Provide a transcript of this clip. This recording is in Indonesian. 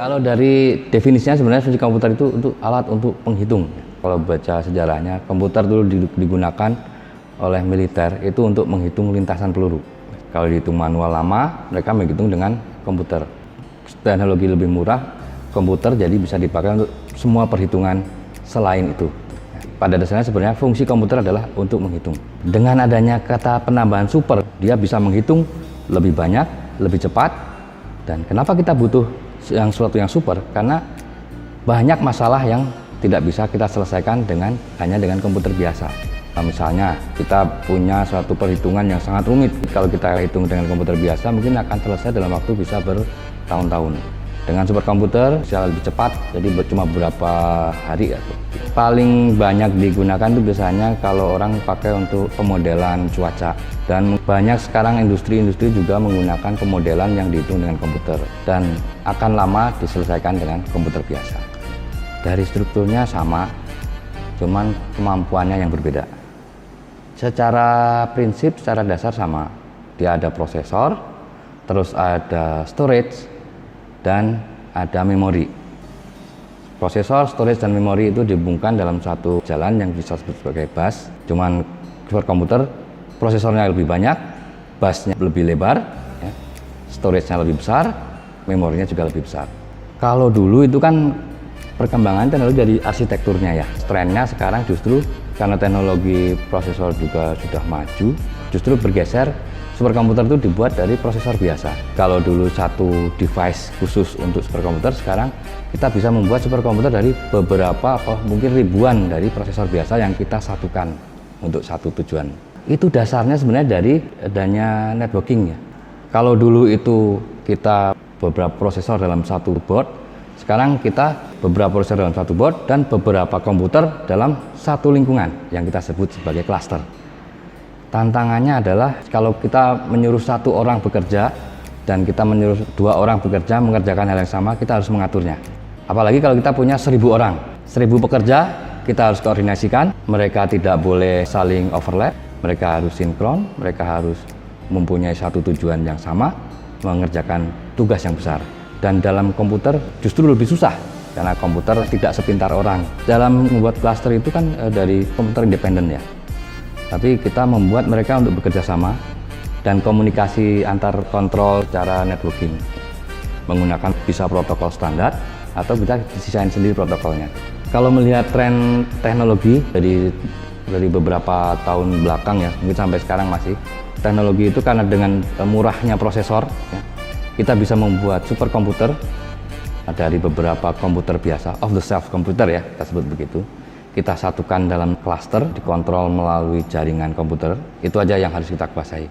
Kalau dari definisinya sebenarnya fungsi komputer itu untuk alat untuk penghitung. Kalau baca sejarahnya, komputer dulu digunakan oleh militer itu untuk menghitung lintasan peluru. Kalau dihitung manual lama, mereka menghitung dengan komputer. Teknologi lebih murah, komputer jadi bisa dipakai untuk semua perhitungan selain itu. Pada dasarnya sebenarnya fungsi komputer adalah untuk menghitung. Dengan adanya kata penambahan super, dia bisa menghitung lebih banyak, lebih cepat. Dan kenapa kita butuh sesuatu yang super? Karena banyak masalah yang tidak bisa kita selesaikan hanya dengan komputer biasa. Nah, misalnya kita punya suatu perhitungan yang sangat rumit, kalau kita hitung dengan komputer biasa mungkin akan selesai dalam waktu bisa bertahun-tahun. Dengan superkomputer bisa lebih cepat, jadi cuma beberapa hari. Paling banyak digunakan itu biasanya kalau orang pakai untuk pemodelan cuaca, dan banyak sekarang industri-industri juga menggunakan pemodelan yang dihitung dengan komputer dan akan lama diselesaikan dengan komputer biasa. Dari strukturnya sama, cuman kemampuannya yang berbeda. Secara prinsip, secara dasar sama. Dia ada prosesor, terus ada storage, dan ada memori. Prosesor, storage, dan memori itu dihubungkan dalam satu jalan yang bisa disebut sebagai bus. Cuman superkomputer, prosesornya lebih banyak, busnya lebih lebar, ya, storage-nya lebih besar, memorinya juga lebih besar. Kalau dulu itu kan perkembangan teknologi dari arsitekturnya ya. Trennya sekarang justru karena teknologi prosesor juga sudah maju, justru bergeser. Superkomputer itu dibuat dari prosesor biasa. Kalau dulu satu device khusus untuk superkomputer, sekarang kita bisa membuat superkomputer dari beberapa atau mungkin ribuan dari prosesor biasa yang kita satukan untuk satu tujuan. Itu dasarnya sebenarnya dari adanya networking ya. Kalau dulu itu kita beberapa prosesor dalam satu board, sekarang kita beberapa prosesor dalam satu board dan beberapa komputer dalam satu lingkungan yang kita sebut sebagai cluster. Tantangannya adalah kalau kita menyuruh satu orang bekerja dan kita menyuruh dua orang bekerja mengerjakan hal yang sama, kita harus mengaturnya. Apalagi kalau kita punya 1000 orang, 1000 pekerja, kita harus koordinasikan. Mereka tidak boleh saling overlap, mereka harus sinkron, mereka harus mempunyai satu tujuan yang sama, mengerjakan tugas yang besar. Dan dalam komputer justru lebih susah, karena komputer tidak sepintar orang. Dalam membuat cluster itu kan dari komputer independen ya. Tapi kita membuat mereka untuk bekerja sama dan komunikasi antar kontrol secara networking. Menggunakan bisa protokol standar atau bisa desain sendiri protokolnya. Kalau melihat tren teknologi dari beberapa tahun belakang ya, mungkin sampai sekarang masih, teknologi itu karena dengan murahnya prosesor, ya, kita bisa membuat superkomputer dari beberapa komputer biasa, off the shelf komputer ya, kita sebut begitu. Kita satukan dalam cluster, dikontrol melalui jaringan komputer. Itu aja yang harus kita kuasai.